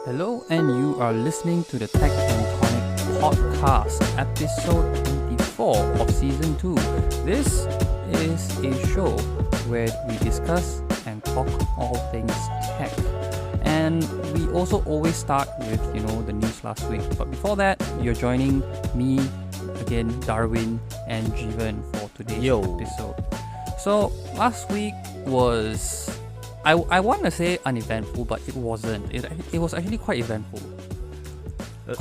Hello, and you are listening to the Tech and Tonic podcast, episode 24 of season 2. This is a show where we discuss and talk all things tech. And we also always start with, the news last week. But before that, you're joining me again, Darwin and Jeevan for today's episode. So last week was, I want to say uneventful, but it wasn't. It was actually quite eventful.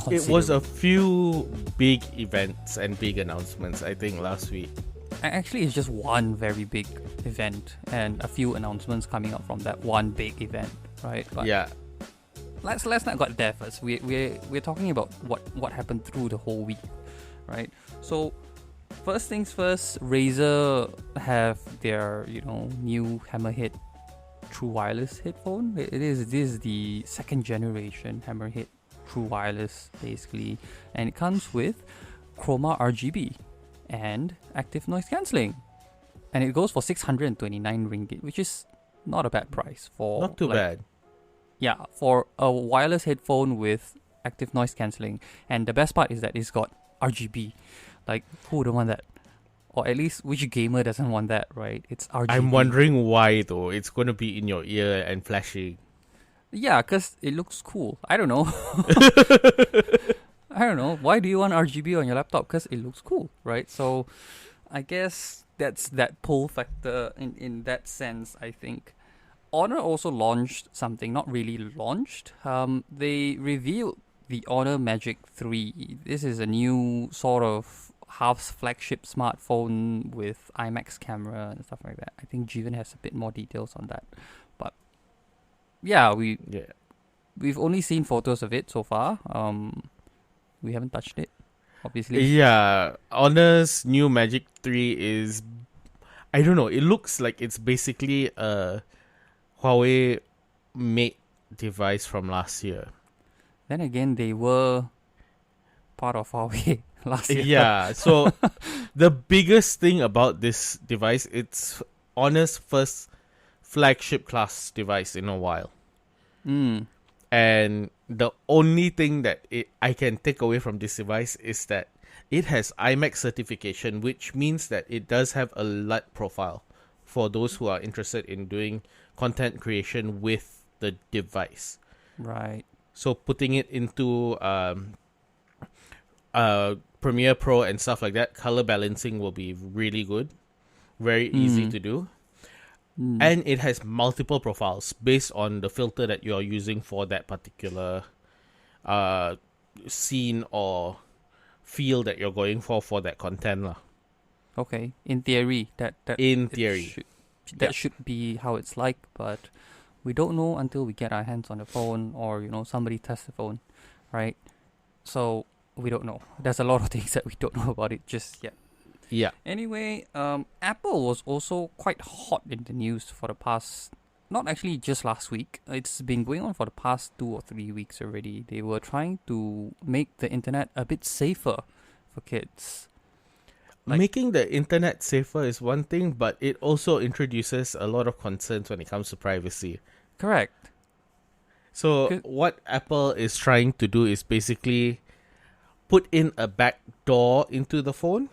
It was a few big events and big announcements, I think, last week. Actually, it's just one very big event and a few announcements coming up from that one big event, right? But yeah. Let's not go there first. We're talking about what happened through the whole week, right? So first things first, Razer have their new Hammerhead true wireless headphone. This is the second generation Hammerhead true wireless basically, and it comes with Chroma RGB and active noise cancelling, and it goes for 629 ringgit, which is not a bad price for not too bad. Yeah, for a wireless headphone with active noise cancelling. And the best part is that it's got RGB. Like, who would want that? Or at least, which gamer doesn't want that, right? It's RGB. I'm wondering why, though. It's going to be in your ear and flashing. Yeah, because it looks cool. I don't know. I don't know. Why do you want RGB on your laptop? Because it looks cool, right? So, I guess that's that pull factor in that sense, I think. Honor also launched something, not really launched. They revealed the Honor Magic 3. This is a new sort of half flagship smartphone with IMAX camera and stuff like that. I think Jeevan has a bit more details on that. But yeah, we've only seen photos of it so far. We haven't touched it, obviously. Yeah, Honor's new Magic 3 is, I don't know, it looks like it's basically a Huawei Mate device from last year. Then again, they were part of Huawei last year. Yeah, so the biggest thing about this device, it's Honor's first flagship class device in a while. And the only thing that I can take away from this device is that it has IMAX certification, which means that it does have a LUT profile for those who are interested in doing content creation with the device. Right. So putting it into Premiere Pro and stuff like that, color balancing will be really good. Very easy to do. And it has multiple profiles based on the filter that you are using for that particular scene or feel that you're going for that content. Okay. In theory, that in theory. That should be how it's like, but we don't know until we get our hands on the phone or, somebody tests the phone, right? So we don't know. There's a lot of things that we don't know about it just yet. Yeah. Anyway, Apple was also quite hot in the news for the past, not actually just last week. It's been going on for the past 2 or 3 weeks already. They were trying to make the internet a bit safer for kids. Making the internet safer is one thing, but it also introduces a lot of concerns when it comes to privacy. Correct. So what Apple is trying to do is basically put in a back door into the phone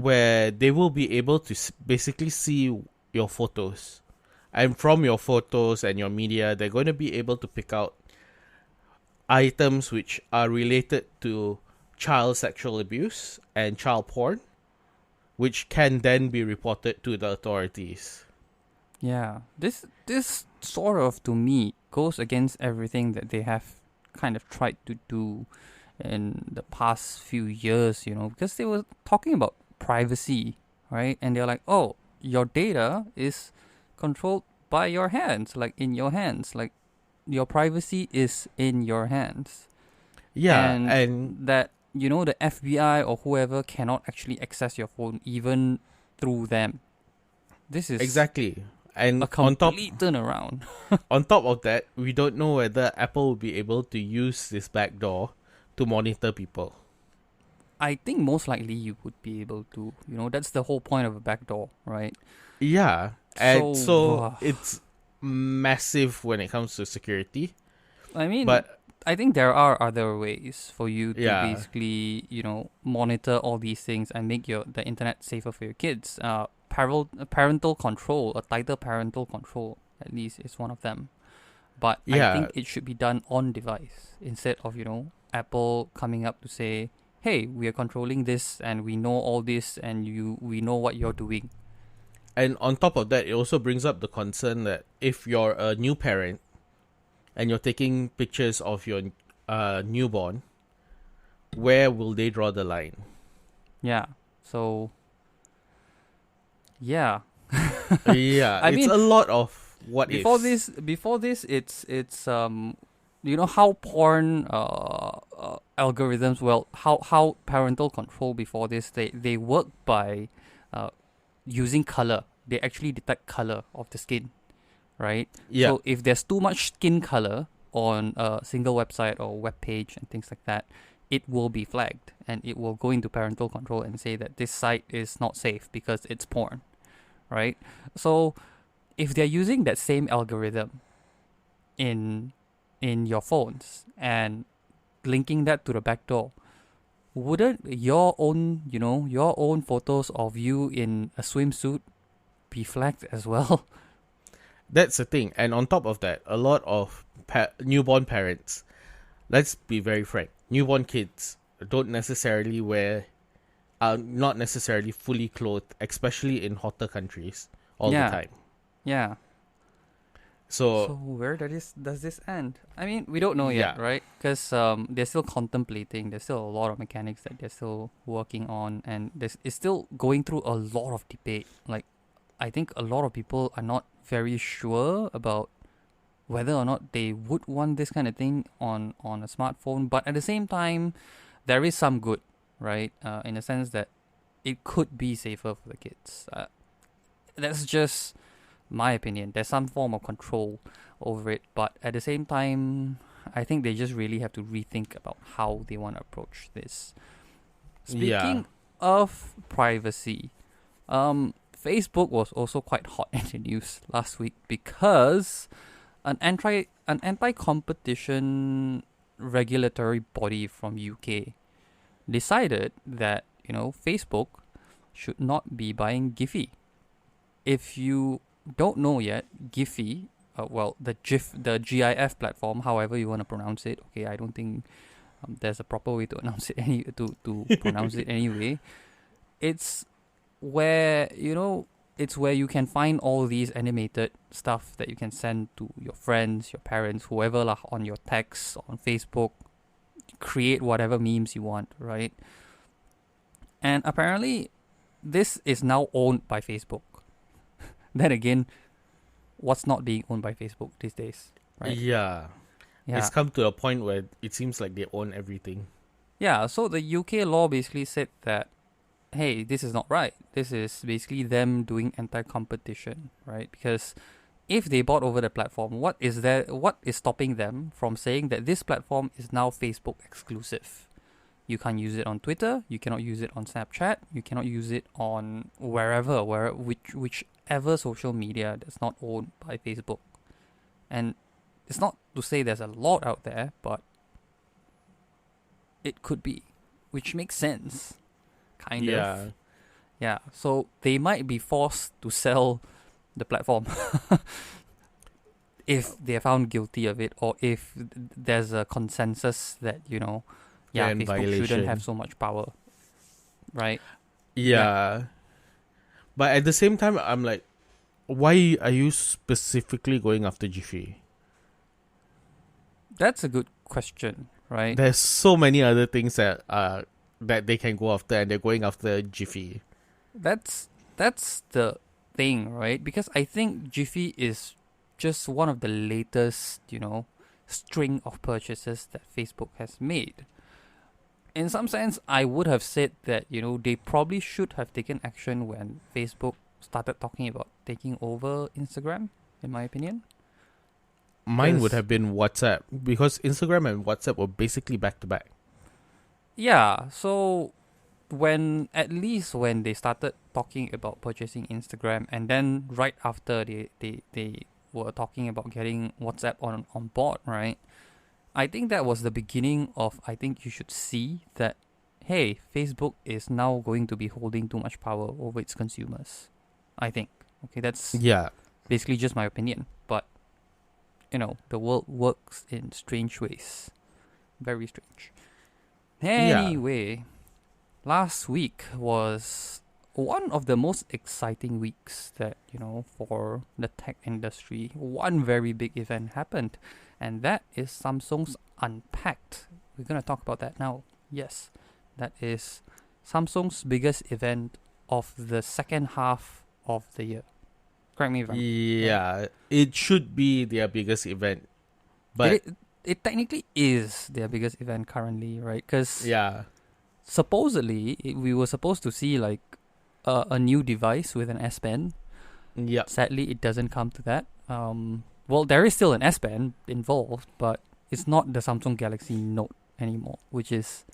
where they will be able to basically see your photos. And from your photos and your media, they're going to be able to pick out items which are related to child sexual abuse and child porn, which can then be reported to the authorities. Yeah, this sort of, to me, goes against everything that they have kind of tried to do in the past few years, because they were talking about privacy, right? And they're like, oh, your data is controlled by your hands, like in your hands, like your privacy is in your hands. Yeah, and that the FBI or whoever cannot actually access your phone even through them. This is exactly, and a complete turnaround. On top of that, we don't know whether Apple will be able to use this backdoor to monitor people. I think most likely you would be able to. That's the whole point of a backdoor, right? Yeah, and so it's massive when it comes to security. I mean, But I think there are other ways for you to yeah, basically, monitor all these things and make the internet safer for your kids. Parental control, a tighter parental control, at least, is one of them. But I yeah, think it should be done on device instead of, Apple coming up to say, hey, we are controlling this and we know all this and we know what you're doing. and on top of that, it also brings up the concern that if you're a new parent and you're taking pictures of your newborn, where will they draw the line? Yeah. So, yeah. Yeah, I it's mean, a lot of what ifs. before this, it's how porn algorithms, well, how parental control before this, they work by using color. They actually detect color of the skin, right? Yeah, So if there's too much skin color on a single website or web page and things like that, it will be flagged and it will go into parental control and say that this site is not safe because it's porn, right? So if they're using that same algorithm in your phones and linking that to the back door, wouldn't your own photos of you in a swimsuit be flagged as well? that's the thing. And on top of that, a lot of newborn parents, let's be very frank, newborn kids don't necessarily are not necessarily fully clothed, especially in hotter countries all the Yeah, time. yeah. So So where does this end? I mean, we don't know yet, yeah, right? Because they're still contemplating. There's still a lot of mechanics that they're still working on, and it's still going through a lot of debate. Like, I think a lot of people are not very sure about whether or not they would want this kind of thing on a smartphone. But at the same time, there is some good, right? In a sense that it could be safer for the kids. That's just my opinion. There's some form of control over it, but at the same time, I think they just really have to rethink about how they want to approach this. yeah, Speaking of privacy, Facebook was also quite hot in the news last week because an anti competition regulatory body from UK decided that Facebook should not be buying Giphy. If you don't know yet, Giphy, the GIF platform, however you want to pronounce it. Okay, I don't think there's a proper way to announce it to pronounce it anyway. It's where you can find all these animated stuff that you can send to your friends, your parents, whoever lah, on your text on Facebook. Create whatever memes you want, right? And apparently, this is now owned by Facebook. Then again, what's not being owned by Facebook these days, right? yeah. Yeah. It's come to a point where it seems like they own everything. Yeah, so the UK law basically said that, hey, this is not right. This is basically them doing anti-competition, right? Because if they bought over the platform, what is stopping them from saying that this platform is now Facebook exclusive? You can't use it on Twitter. You cannot use it on Snapchat. You cannot use it on whichever social media that's not owned by Facebook. And it's not to say there's a lot out there, but it could be, which makes sense, kind of. Yeah. So they might be forced to sell the platform if they're found guilty of it, or if there's a consensus that Facebook violation. shouldn't have so much power, right? Yeah. But at the same time, I'm like, why are you specifically going after Giphy? That's a good question, right? There's so many other things that they can go after, and they're going after Giphy. That's the thing, right? Because I think Giphy is just one of the latest, string of purchases that Facebook has made. In some sense, I would have said that, they probably should have taken action when Facebook started talking about taking over Instagram, in my opinion. Mine would have been WhatsApp, because Instagram and WhatsApp were basically back to back. Yeah, so when they started talking about purchasing Instagram, and then right after they were talking about getting WhatsApp on board, right? I think that was the beginning of, I think you should see that, hey, Facebook is now going to be holding too much power over its consumers. I think. Okay, that's basically just my opinion. But, the world works in strange ways. Very strange. Anyway, last week was one of the most exciting weeks that, for the tech industry. One very big event happened, and that is Samsung's Unpacked. We're going to talk about that now. Yes, that is Samsung's biggest event of the second half of the year. Correct me if I'm wrong. Yeah, it should be their biggest event. But it technically is their biggest event currently, right? Because supposedly we were supposed to see like a new device with an S Pen. Yeah. Sadly, it doesn't come to that. Well, there is still an S Pen involved, but it's not the Samsung Galaxy Note anymore, which is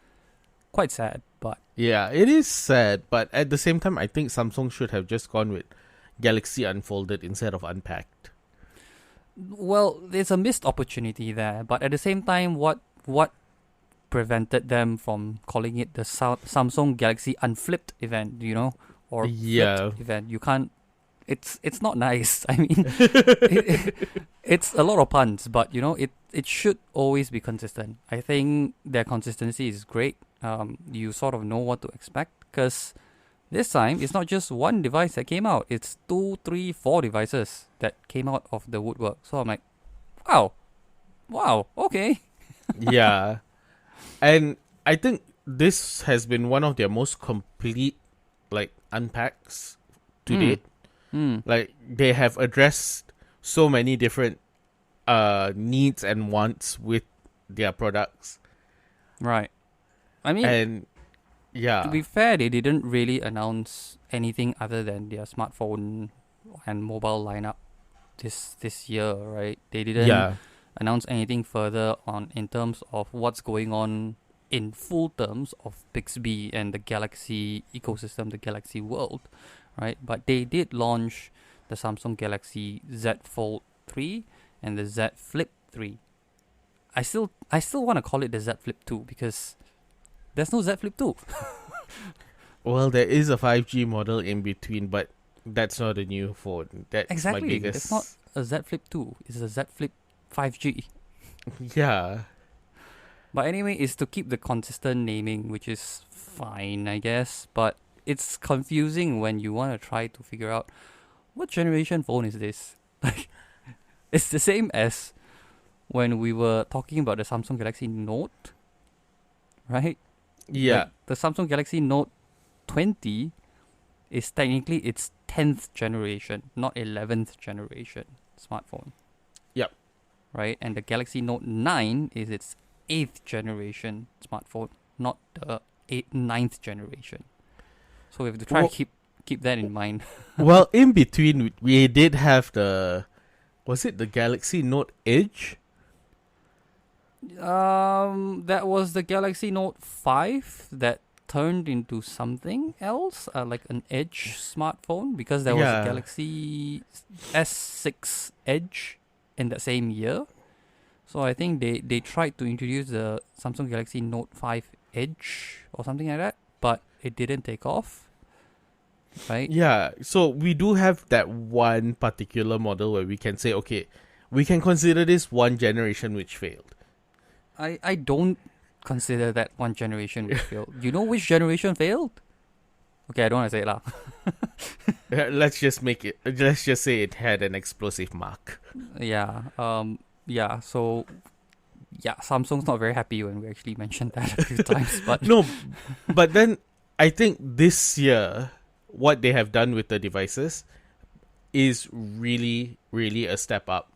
quite sad. But yeah, it is sad. But at the same time, I think Samsung should have just gone with Galaxy Unfolded instead of Unpacked. Well, there's a missed opportunity there, but at the same time, what prevented them from calling it the Samsung Galaxy Unflipped event, or flipped event? You can't. It's not nice. I mean, it's a lot of puns, but it should always be consistent. I think their consistency is great. You sort of know what to expect because this time it's not just one device that came out. It's 2, 3, 4 devices that came out of the woodwork. So I'm like, wow, okay. Yeah. And I think this has been one of their most complete, unpacks to date. Like, they have addressed so many different needs and wants with their products. Right. I mean, and to be fair, they didn't really announce anything other than their smartphone and mobile lineup this year, right? They didn't announce anything further in terms of what's going on in full terms of Bixby and the Galaxy ecosystem, the Galaxy world, right? But they did launch the Samsung Galaxy Z Fold 3 and the Z Flip 3. I still want to call it the Z Flip 2 because there's no Z Flip 2. Well, there is a 5G model in between, but that's not a new phone. That's my biggest. It's not a Z Flip 2. It's a Z Flip 5G. Yeah. But anyway, it's to keep the consistent naming, which is fine, I guess. But it's confusing when you want to try to figure out what generation phone is this. Like, it's the same as when we were talking about the Samsung Galaxy Note, right? Yeah. Like, the Samsung Galaxy Note 20 is technically its 10th generation, not 11th generation smartphone. Yep. Right? And the Galaxy Note 9 is its 8th generation smartphone, not the 9th generation. So we have to try to keep that in mind. Well, in between, we did have was it the Galaxy Note Edge? That was the Galaxy Note 5 that turned into something else, like an Edge smartphone, because there was a Galaxy S06 Edge in that same year. So I think they tried to introduce the Samsung Galaxy Note 5 Edge or something like that, but it didn't take off. Right? Yeah, so we do have that one particular model where we can say, okay, we can consider this one generation which failed. I don't consider that one generation which failed. You know which generation failed? Okay, I don't want to say it lah. Let's just say it had an explosive mark. Yeah. So Samsung's not very happy when we actually mentioned that a few times. But no, but then I think this year, what they have done with the devices is really, really a step up.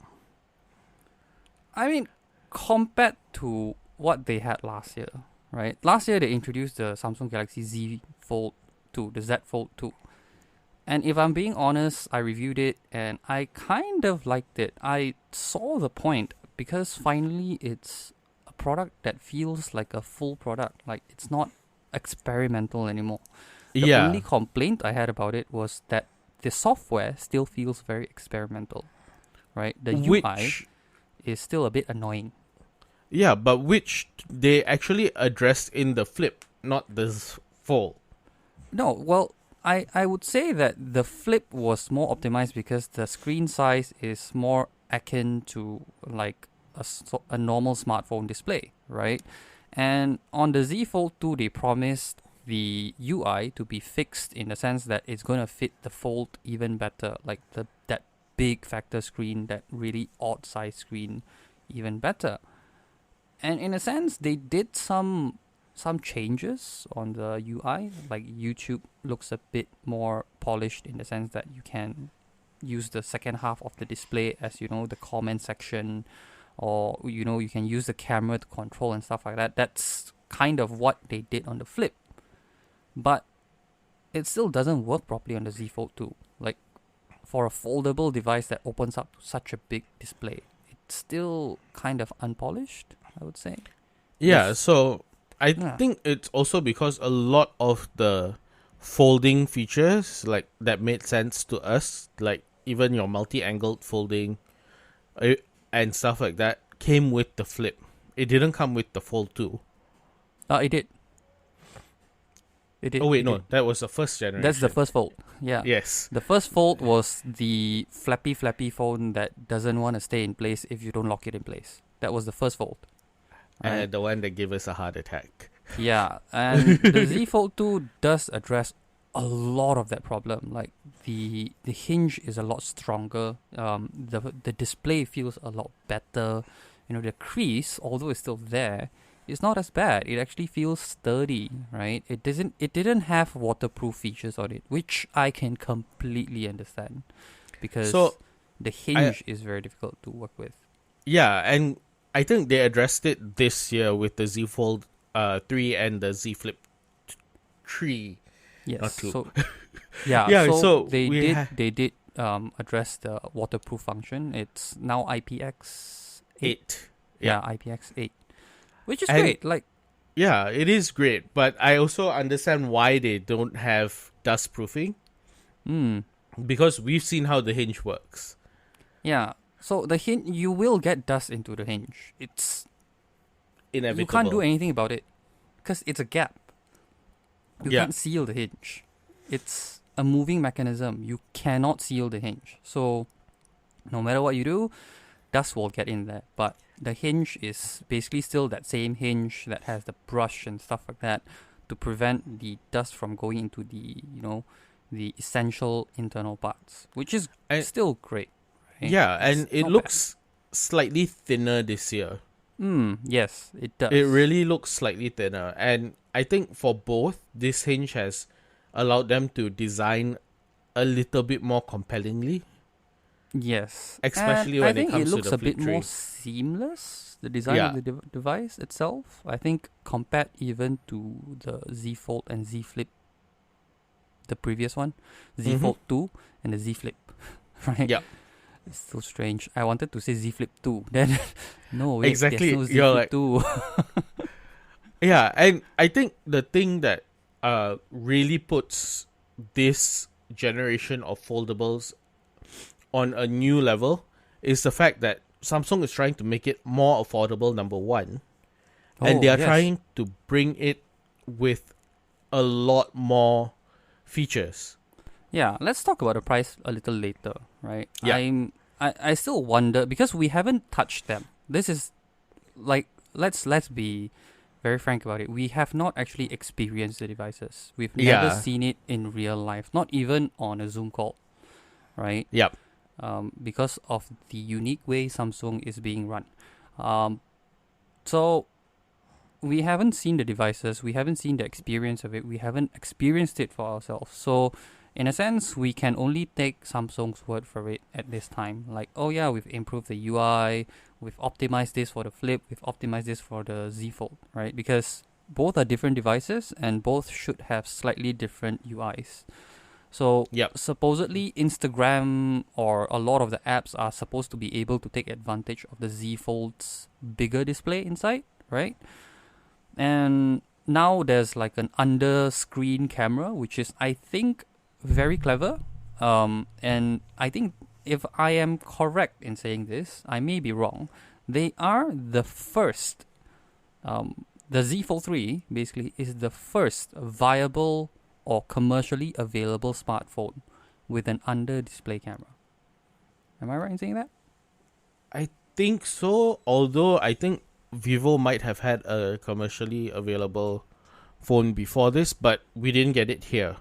I mean, compared to what they had last year, right? Last year, they introduced the Samsung Galaxy Z Fold 2, the Z Fold 2. And if I'm being honest, I reviewed it and I kind of liked it. I saw the point because finally it's a product that feels like a full product. Like, it's not experimental anymore. The only complaint I had about it was that the software still feels very experimental, right? The UI is still a bit annoying. Yeah, but which they actually addressed in the Flip, not the Fold. No, well, I would say that the Flip was more optimized because the screen size is more akin to like a normal smartphone display, right? And on the Z Fold 2, they promised the UI to be fixed in the sense that it's going to fit the Fold even better, like that big factor screen, that really odd size screen, even better. And in a sense, they did some changes on the UI. Like YouTube looks a bit more polished in the sense that you can use the second half of the display as the comment section, or you can use the camera to control and stuff like that. That's kind of what they did on the Flip, but it still doesn't work properly on the Z Fold 2. Like for a foldable device that opens up to such a big display, it's still kind of unpolished, I would say. Yeah, so I think it's also because a lot of the folding features like that made sense to us, like even your multi-angled folding and stuff like that, came with the Flip. It didn't come with the Fold 2. It did. It did. Oh wait, it no, did. that was the first generation. That's the first Fold. Yeah. Yes. The first Fold was the flappy phone that doesn't want to stay in place if you don't lock it in place. That was the first Fold. And the one that gave us a heart attack. Yeah, and the Z Fold 2 does address a lot of that problem. Like the hinge is a lot stronger. The display feels a lot better. The crease, although it's still there, is not as bad. It actually feels sturdy, right? It didn't have waterproof features on it, which I can completely understand, because the hinge is very difficult to work with. Yeah, and I think they addressed it this year with the Z Fold 3 and the Z Flip 3. Yes. Not 2. So, so they did address the waterproof function. It's now IPX8. Yeah, IPX8, which is great. Like, yeah, it is great, but I also understand why they don't have dust proofing. Because we've seen how the hinge works. Yeah. So the hinge, you will get dust into the hinge. It's inevitable. You can't do anything about it because it's a gap. You can't seal the hinge. It's a moving mechanism. You cannot seal the hinge. So no matter what you do, dust will get in there. But the hinge is basically still that same hinge that has the brush and stuff like that to prevent the dust from going into the the essential internal parts, which is still great. Right? Yeah, and it looks slightly thinner this year. Yes, it does. It really looks slightly thinner. And I think for both, this hinge has allowed them to design a little bit more compellingly. Yes. Especially when it comes to the I think it looks a bit 3. more seamless, the design of the device itself. I think compared even to the Z Fold and Z Flip, the previous one, Z Fold 2 and the Z Flip, right? Yeah. It's so strange. I wanted to say Z Flip 2. Then, no, wait, exactly. there's no Z Flip 2. Yeah, and I think the thing that really puts this generation of foldables on a new level is the fact that Samsung is trying to make it more affordable, number one. And they are trying to bring it with a lot more features. Yeah, let's talk about the price a little later, right? Yeah. I still wonder, because we haven't touched them. This is like, let's be very frank about it. We have not actually experienced the devices. We've never seen it in real life, not even on a Zoom call, right? Yep. Because of the unique way Samsung is being run. So we haven't seen the devices, we haven't seen the experience of it, we haven't experienced it for ourselves. So in a sense, we can only take Samsung's word for it at this time. Like, oh yeah, we've improved the UI, we've optimized this for the Flip, we've optimized this for the Z Fold, right? Because both are different devices and both should have slightly different UIs. So supposedly Instagram or a lot of the apps are supposed to be able to take advantage of the Z Fold's bigger display inside, right? And now there's like an under screen camera, which is, I think, very clever. And I think if I am correct in saying this, I may be wrong, They are the first. The Z Fold 3 basically is the first viable or commercially available smartphone with an under-display camera. Am I right in saying that? I think so. Although I think Vivo might have had a commercially available phone before this, but we didn't get it here.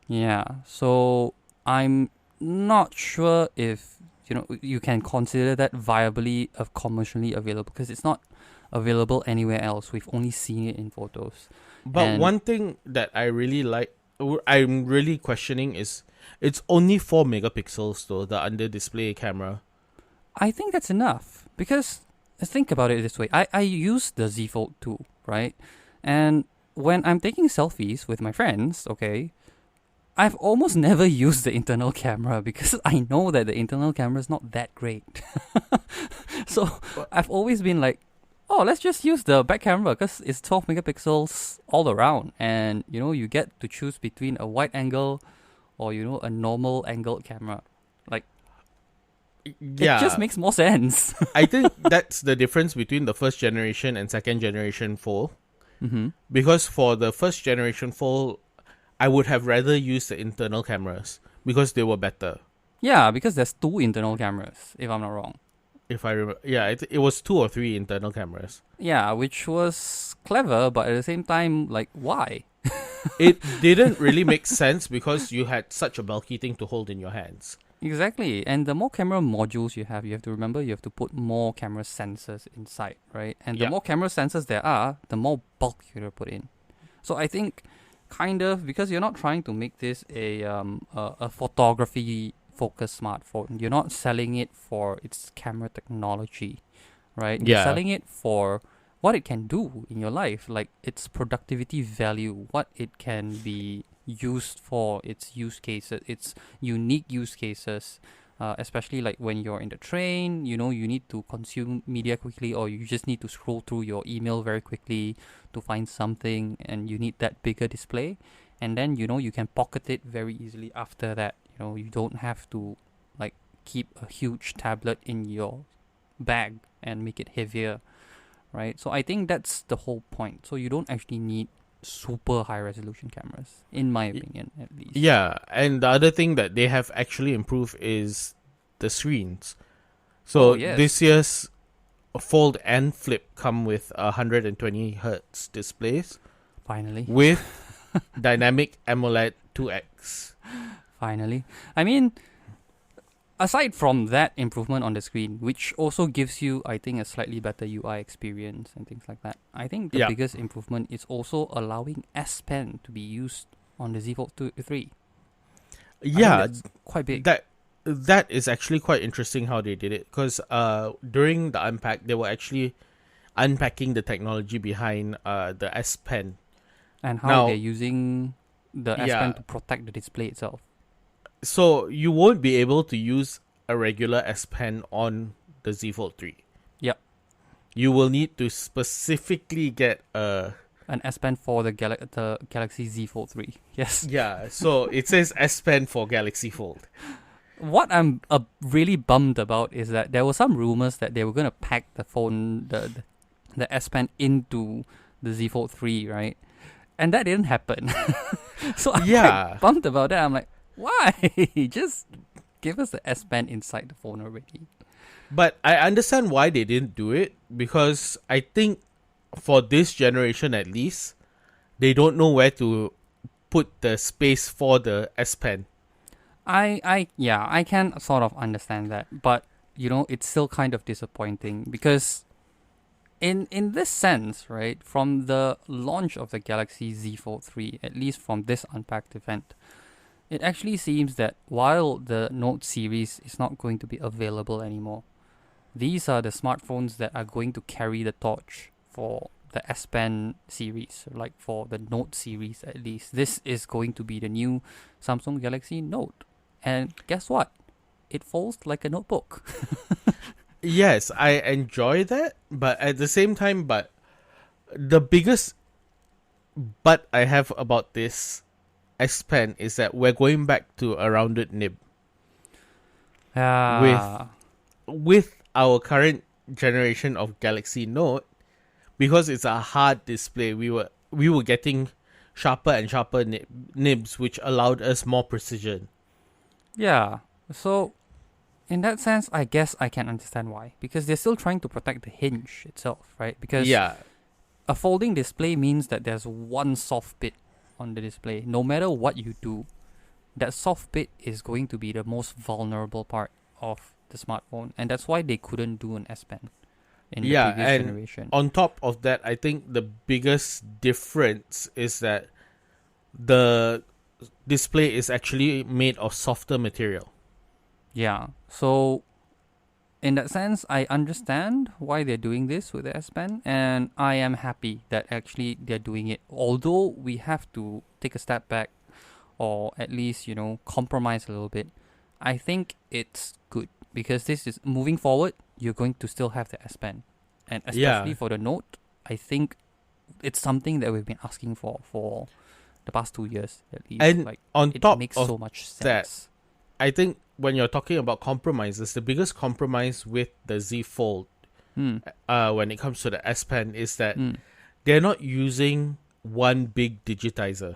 Yeah. So I'm not sure if you can consider that viably commercially available because it's not available anywhere else. We've only seen it in photos. But one thing that I really like, I'm really questioning is it's only 4 megapixels though, the under display camera. I think that's enough because think about it this way. I use the Z Fold 2, right? And when I'm taking selfies with my friends, okay, I've almost never used the internal camera because I know that the internal camera is not that great. So I've always been like, oh, let's just use the back camera because it's 12 megapixels all around. And, you get to choose between a wide angle or, a normal angled camera. Like, yeah, it just makes more sense. I think that's the difference between the first generation and second generation Fold. Mm-hmm. Because for the first generation Fold, I would have rather used the internal cameras because they were better. Yeah, because there's 2 internal cameras, if I'm not wrong. If I remember, yeah, it was 2 or 3 internal cameras. Yeah, which was clever, but at the same time, like, why? It didn't really make sense because you had such a bulky thing to hold in your hands. Exactly, and the more camera modules you have to remember you have to put more camera sensors inside, right? And the more camera sensors there are, the more bulk you have to put in. So I think, kind of, because you're not trying to make this a photography focused smartphone. You're not selling it for its camera technology, right? You're selling it for what it can do in your life, like its productivity value, what it can be used for, its use cases, its unique use cases, especially like when you're in the train, you need to consume media quickly, or you just need to scroll through your email very quickly to find something, and you need that bigger display. And then, you can pocket it very easily after that. You don't have to like keep a huge tablet in your bag and make it heavier, right? So I think that's the whole point. So you don't actually need super high resolution cameras, in my opinion, at least. Yeah, and the other thing that they have actually improved is the screens. So this year's Fold and Flip come with 120 hertz displays. Finally. With dynamic AMOLED 2X. Finally. I mean, aside from that improvement on the screen, which also gives you, I think, a slightly better UI experience and things like that, I think the biggest improvement is also allowing S Pen to be used on the Z Fold 3. Yeah, that's quite big. That is actually quite interesting how they did it, because during the Unpack, they were actually unpacking the technology behind the S Pen. And how they're using the S Pen to protect the display itself. So you won't be able to use a regular S Pen on the Z Fold 3. Yep. You will need to specifically get an S Pen for the Galaxy Z Fold 3. Yes. Yeah, so it says S Pen for Galaxy Fold. What I'm really bummed about is that there were some rumors that they were going to pack the phone, the S Pen into the Z Fold 3, right? And that didn't happen. So I'm quite bummed about that. I'm like, why? Just give us the S Pen inside the phone already. But I understand why they didn't do it, because I think for this generation at least, they don't know where to put the space for the S Pen. I can sort of understand that, but it's still kind of disappointing because in this sense, right, from the launch of the Galaxy Z Fold 3, at least from this Unpacked event, it actually seems that while the Note series is not going to be available anymore, these are the smartphones that are going to carry the torch for the S Pen series, like for the Note series at least. This is going to be the new Samsung Galaxy Note. And guess what? It folds like a notebook. Yes, I enjoy that, but at the same time, the biggest but I have about this S Pen is that we're going back to a rounded nib. With our current generation of Galaxy Note, because it's a hard display, we were getting sharper and sharper nibs, which allowed us more precision. Yeah. So, in that sense, I guess I can understand why. Because they're still trying to protect the hinge itself, right? Because a folding display means that there's one soft bit on the display. No matter what you do, that soft bit is going to be the most vulnerable part of the smartphone. And that's why they couldn't do an S Pen in the previous generation. On top of that, I think the biggest difference is that the display is actually made of softer material. Yeah. So, in that sense, I understand why they're doing this with the S Pen, and I am happy that actually they're doing it. Although we have to take a step back, or at least, compromise a little bit, I think it's good. Because this is, moving forward, you're going to still have the S Pen. And especially for the Note, I think it's something that we've been asking for the past 2 years at least. And on top makes of so much sense. that, I think when you're talking about compromises, the biggest compromise with the Z Fold when it comes to the S Pen is that they're not using one big digitizer.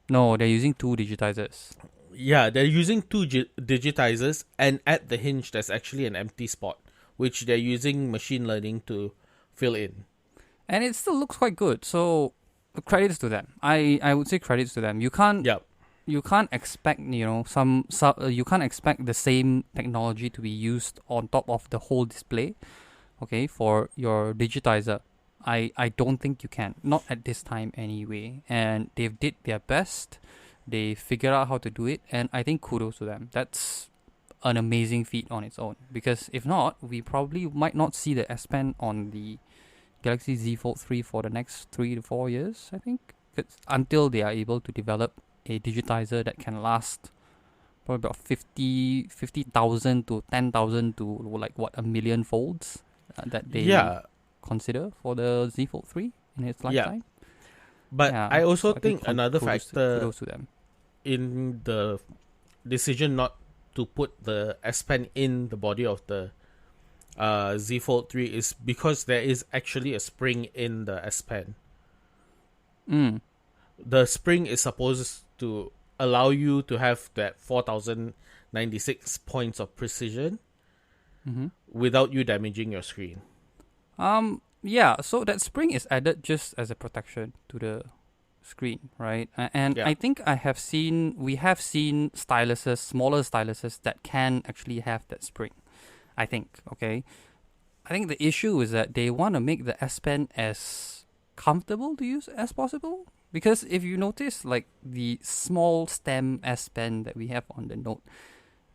No, they're using 2 digitizers. Yeah, they're using 2 digitizers, and at the hinge there's actually an empty spot, which they're using machine learning to fill in. And it still looks quite good, so credits to them. I would say credits to them. You can't expect you can't expect the same technology to be used on top of the whole display, okay, for your digitizer. I don't think you can, not at this time anyway. And they've did their best. They figured out how to do it, and I think kudos to them. That's an amazing feat on its own, because if not, we probably might not see the S Pen on the Galaxy Z Fold 3 for the next 3 to 4 years, I think. Until they are able to develop a digitizer that can last probably about 50,000 to 10,000 to like a million folds that they consider for the Z Fold 3 in its lifetime. But I also think another factor kudos to them in the decision not to put the S Pen in the body of the Z Fold 3 is because there is actually a spring in the S Pen. The spring is supposed to allow you to have that 4096 points of precision without you damaging your screen. Yeah, so that spring is added just as a protection to the screen, right? And I think we have seen styluses, smaller styluses that can actually have that spring. I think, okay? I think the issue is that they want to make the S Pen as comfortable to use as possible. Because if you notice, like the small stem S Pen that we have on the Note,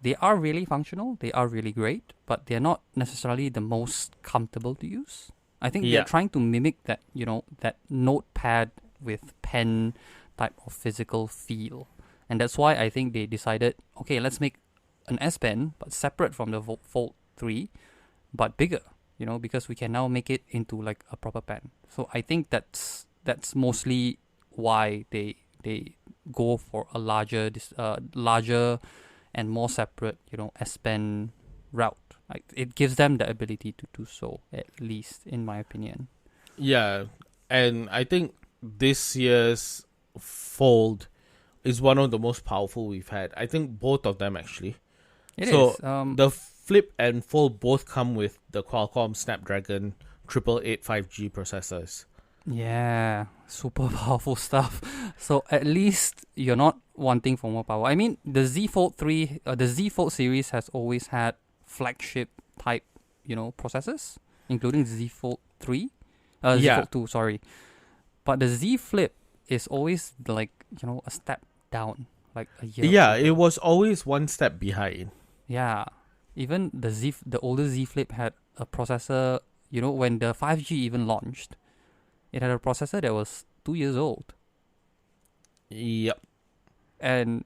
they are really functional, they are really great, but they're not necessarily the most comfortable to use. I think they're trying to mimic that, that notepad with pen type of physical feel. And that's why I think they decided, okay, let's make an S Pen, but separate from the Fold 3, but bigger, because we can now make it into like a proper pen. So I think that's mostly why they go for a larger and more separate, S Pen route. Like, it gives them the ability to do so, at least in my opinion. Yeah, and I think this year's Fold is one of the most powerful we've had. I think both of them actually. It is. The Flip and Fold both come with the Qualcomm Snapdragon 888 5G processors. Yeah, super powerful stuff. So at least you're not wanting for more power. I mean, the Z Fold 3, the Z Fold series has always had flagship type, processors, including Z Fold 3, Z Fold 2, sorry. But the Z Flip is always like, a step down, like a year. Yeah, it was always one step behind. Yeah, even the older Z Flip had a processor, when the 5G even launched, it had a processor that was 2 years old. Yep. And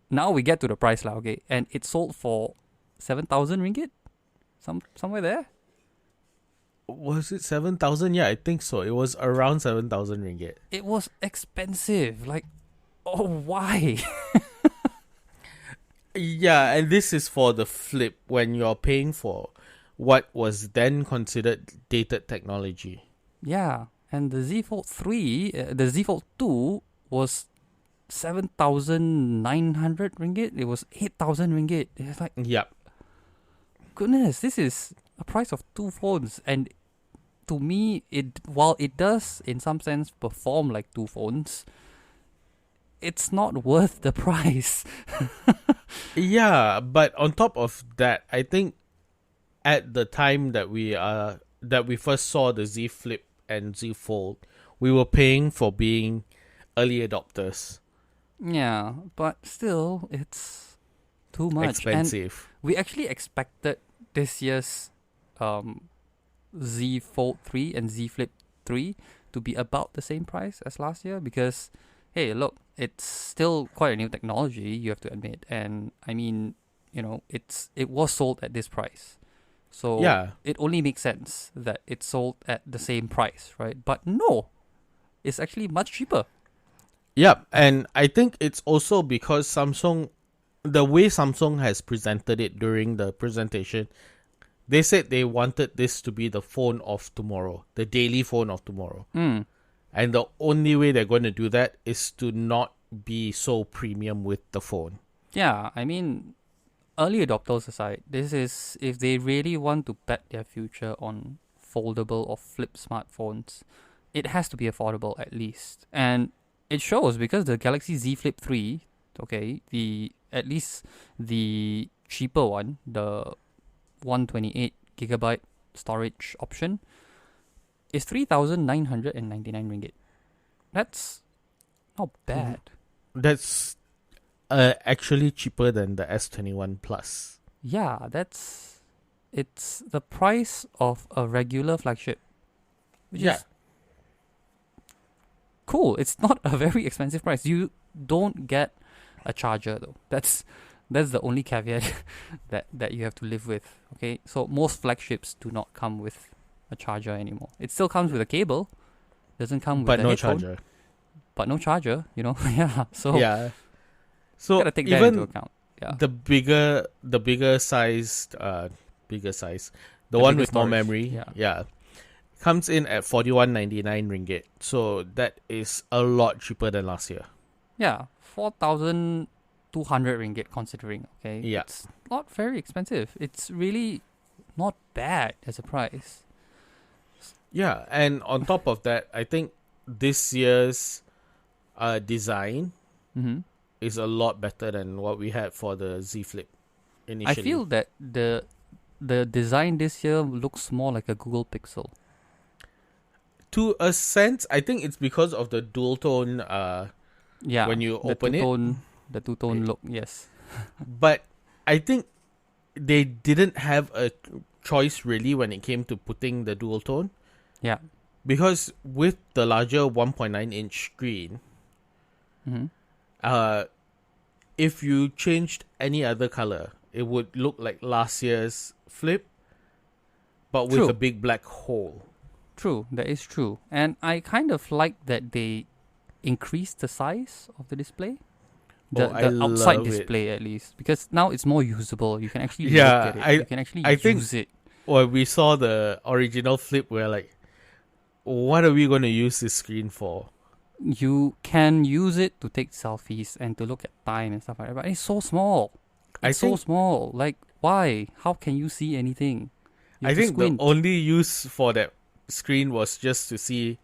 now we get to the price lah, okay? And it sold for 7,000 ringgit? Somewhere there? Was it 7,000? Yeah, I think so. It was around 7,000 ringgit. It was expensive. Like, oh, why? Yeah, and this is for the Flip when you're paying for what was then considered dated technology. Yeah, and the Z Fold 3, the Z Fold 2 was 7,900 ringgit. It was 8,000 ringgit. It's like, Yep. goodness, this is a price of two phones. And to me, while it does in some sense perform like two phones, it's not worth the price. Yeah, but on top of that, I think at the time that we first saw the Z Flip and Z Fold, we were paying for being early adopters. Yeah, but still, it's too much. Expensive. And we actually expected this year's Z Fold 3 and Z Flip 3 to be about the same price as last year because, hey, look, it's still quite a new technology, you have to admit. And I mean, it was sold at this price. So Yeah. it only makes sense that it's sold at the same price, right? But no, it's actually much cheaper. Yep, and I think it's also because the way Samsung has presented it during the presentation, they said they wanted this to be the phone of tomorrow, the daily phone of tomorrow. Mm. And the only way they're going to do that is to not be so premium with the phone. Yeah, I mean, early adopters aside, this is if they really want to bet their future on foldable or flip smartphones, it has to be affordable at least. And it shows because the Galaxy Z Flip 3, okay, at least the cheaper one, the 128GB storage option, is 3,999 ringgit. That's not bad. That's actually cheaper than the S21 Plus. Yeah, it's the price of a regular flagship, which is cool. It's not a very expensive price. You don't get a charger though. That's the only caveat that you have to live with. Okay, so most flagships do not come with a charger anymore. It still comes with a cable. Doesn't come with a no headphone, charger. but no charger. Yeah. So Yeah. So gotta take that even into account. Yeah. the bigger size, the one bigger with more storage, memory, yeah. comes in at 41.99 ringgit. So that is a lot cheaper than last year. Yeah, 4,200 ringgit considering. Okay. Yeah. It's not very expensive. It's really not bad as a price. Yeah, and on top of that, I think this year's design Mm-hmm. is a lot better than what we had for the Z Flip initially. I feel that the design this year looks more like a Google Pixel. To a sense, I think it's because of the dual tone when you open it. The two-tone look, yes. But I think they didn't have a choice really when it came to putting the dual tone. Yeah. Because with the larger 1.9-inch screen, Mm-hmm. if you changed any other color, it would look like last year's Flip, but with True. a big black hole. True, that is true. And I kind of like that they increased the size of the display. The outside love display, at least. Because now it's more usable. You can actually Yeah, look at it. You can actually use it. When we saw the original Flip, we're like, what are we going to use this screen for? You can use it to take selfies and to look at time and stuff like that. But it's so small. It's so small. Like, why? How can you see anything? I think the only use for that screen was just to see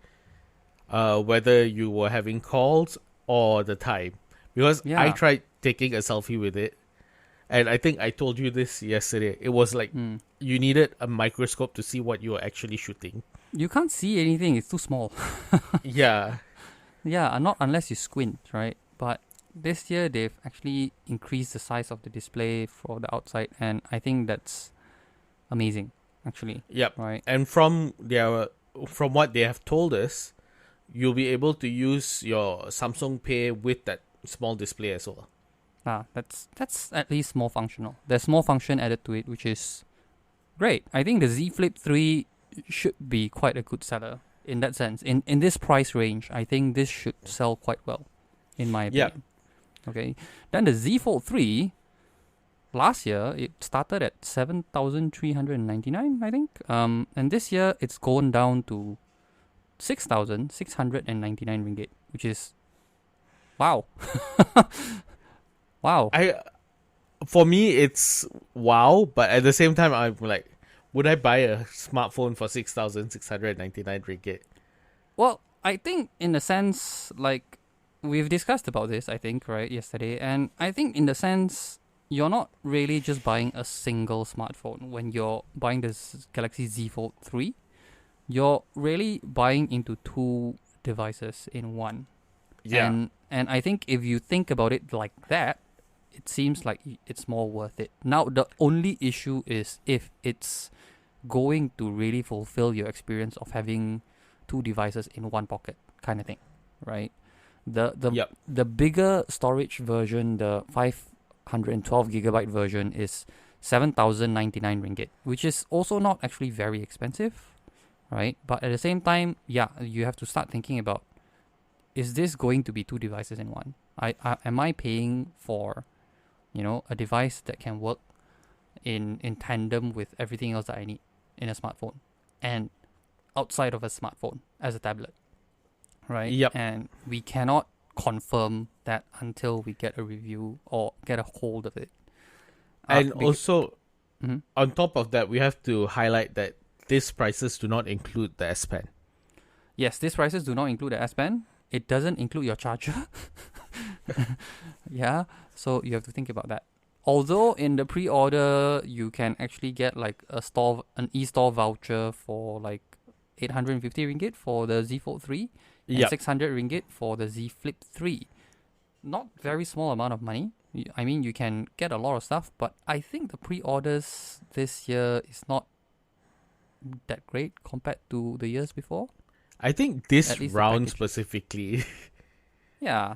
whether you were having calls or the time. Because I tried taking a selfie with it, and I think I told you this yesterday. It was like you needed a microscope to see what you were actually shooting. You can't see anything. It's too small. Yeah. Yeah, not unless you squint, right? But this year they've actually increased the size of the display for the outside, and I think that's amazing, actually. Yep. Right. And from what they have told us, you'll be able to use your Samsung Pay with that small display as well. That's at least more functional. There's more function added to it, which is great. I think the Z Flip 3 should be quite a good seller in that sense. In this price range, I think this should sell quite well, in my opinion. Okay. Then the Z Fold 3, last year it started at 7,399, I think. And this year it's gone down to 6,699 ringgit, which is wow. Wow. For me, it's wow, but at the same time, I'm like, would I buy a smartphone for 6,699 ringgit? Well, I think in a sense, like, we've discussed about this, I think, right, yesterday, and I think in the sense, you're not really just buying a single smartphone when you're buying this Galaxy Z Fold 3. You're really buying into two devices in one. Yeah. And I think if you think about it like that, it seems like it's more worth it. Now, the only issue is if it's going to really fulfill your experience of having two devices in one pocket kind of thing, right? The bigger storage version, the 512 gigabyte version, is 7,099 ringgit, which is also not actually very expensive, right? But at the same time, yeah, you have to start thinking about, is this going to be two devices in one? Am I paying for, a device that can work in tandem with everything else that I need in a smartphone and outside of a smartphone as a tablet, right? Yep. And we cannot confirm that until we get a review or get a hold of it. And also, on top of that, we have to highlight that these prices do not include the S Pen. Yes, these prices do not include the S Pen. It doesn't include your charger. Yeah, so you have to think about that. Although in the pre-order, you can actually get like an e-store voucher for like 850 ringgit for the Z Fold 3 and 600 ringgit for the Z Flip 3. Not very small amount of money. I mean, you can get a lot of stuff, but I think the pre-orders this year is not that great compared to the years before. I think this round specifically. Yeah.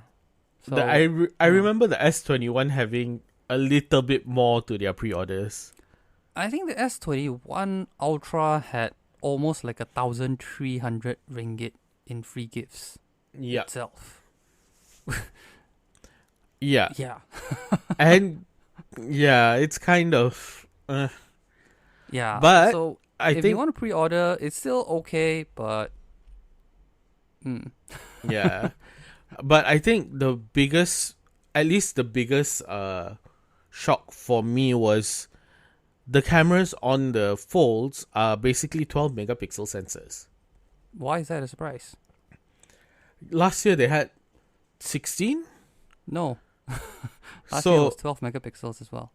So, I remember the S21 having a little bit more to their pre-orders. I think the S21 Ultra had almost like 1,300 ringgit in free gifts itself. Yeah. Yeah. And yeah, it's kind of yeah. But so I if think you want to pre-order, it's still okay, but yeah. But I think the biggest shock for me was the cameras on the folds are basically 12 megapixel sensors. Why is that a surprise? Last year they had 16? No. Last year was 12 megapixels as well.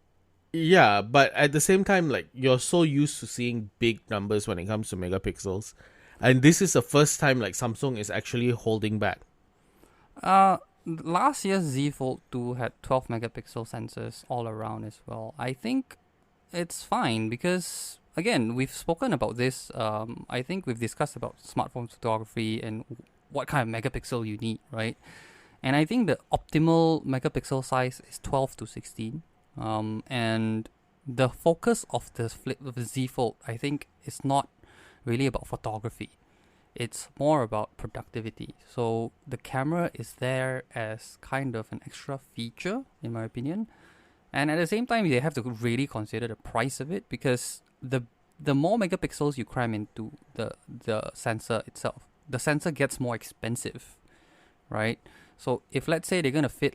Yeah, but at the same time, like, you're so used to seeing big numbers when it comes to megapixels. And this is the first time like Samsung is actually holding back. Last year's Z Fold 2 had 12 megapixel sensors all around as well. I think it's fine because, again, we've spoken about this. I think we've discussed about smartphone photography and what kind of megapixel you need, right? And I think the optimal megapixel size is 12 to 16. And the focus of the Z Fold, I think, is not really about photography. It's more about productivity. So the camera is there as kind of an extra feature, in my opinion. And at the same time, they have to really consider the price of it, because the more megapixels you cram into the sensor itself, the sensor gets more expensive, right? So if, let's say, they're going to fit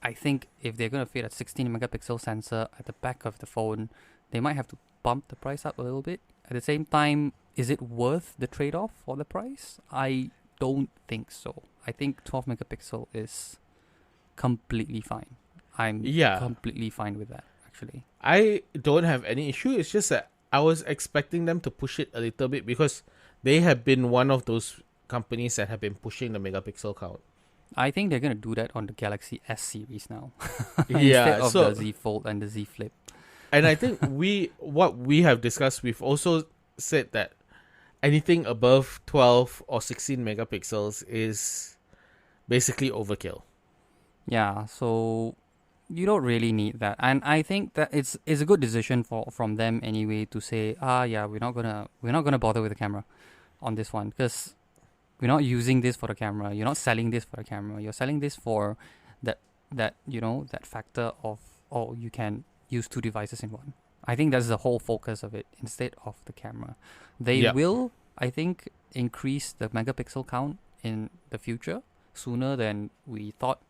I think if they're going to fit a 16 megapixel sensor at the back of the phone, they might have to bump the price up a little bit. At the same time, is it worth the trade-off for the price? I don't think so. I think 12 megapixel is completely fine. I'm completely fine with that, actually. I don't have any issue. It's just that I was expecting them to push it a little bit because they have been one of those companies that have been pushing the megapixel count. I think they're going to do that on the Galaxy S series now. Instead of the Z Fold and the Z Flip. And I think what we have discussed, we've also said that anything above 12 or 16 megapixels is basically overkill. Yeah, so you don't really need that. And I think that it's a good decision from them anyway to say, we're not gonna bother with the camera on this one, because we're not using this for the camera. You're not selling this for the camera. You're selling this for that factor of, you can use two devices in one. I think that's the whole focus of it instead of the camera. They will, I think, increase the megapixel count in the future sooner than we thought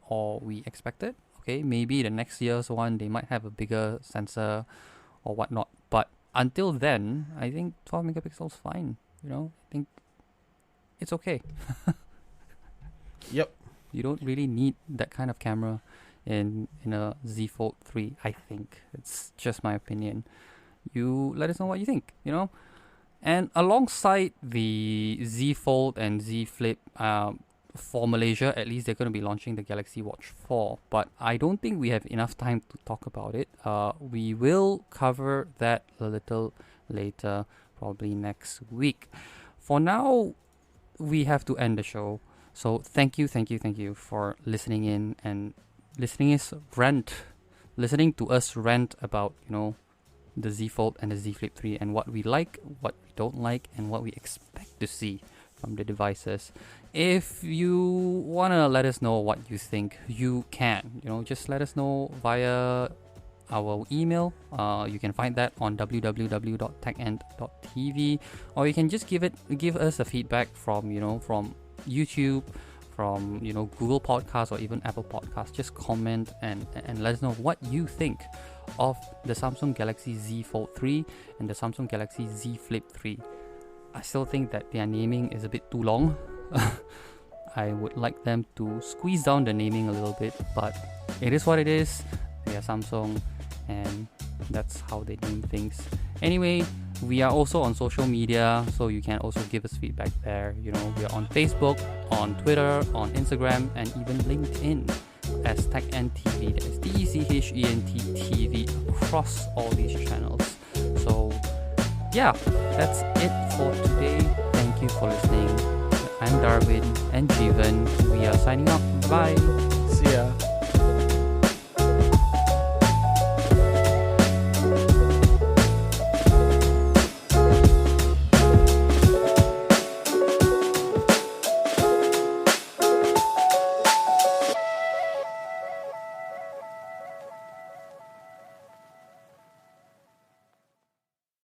or we expected. Okay, maybe the next year's one, they might have a bigger sensor or whatnot. But until then, I think 12 megapixels fine. I think it's okay. Yep. You don't really need that kind of camera in a Z Fold 3, I think. It's just my opinion. You let us know what you think, And alongside the Z Fold and Z Flip, for Malaysia, at least they're going to be launching the Galaxy Watch 4. But I don't think we have enough time to talk about it. We will cover that a little later, probably next week. For now, we have to end the show. So thank you for listening in and listening to us rant about, the Z Fold and the Z Flip 3 and what we like, what we don't like, and what we expect to see from the devices. If you want to let us know what you think, you can, just let us know via our email. You can find that on www.techend.tv, or you can just give us a feedback from YouTube, from Google Podcasts or even Apple Podcasts. Just comment and let us know what you think of the Samsung Galaxy Z Fold 3 and the Samsung Galaxy Z Flip 3. I still think that their naming is a bit too long. I would like them to squeeze down the naming a little bit, but it is what it is. They are Samsung, and that's how they name things. Anyway, we are also on social media, so you can also give us feedback there. We are on Facebook, on Twitter, on Instagram, and even LinkedIn as TechNTV. That is TECHENT TV across all these channels. So yeah, that's it for today. Thank you for listening. I'm Darwin and Jeevan. We are signing off. Bye.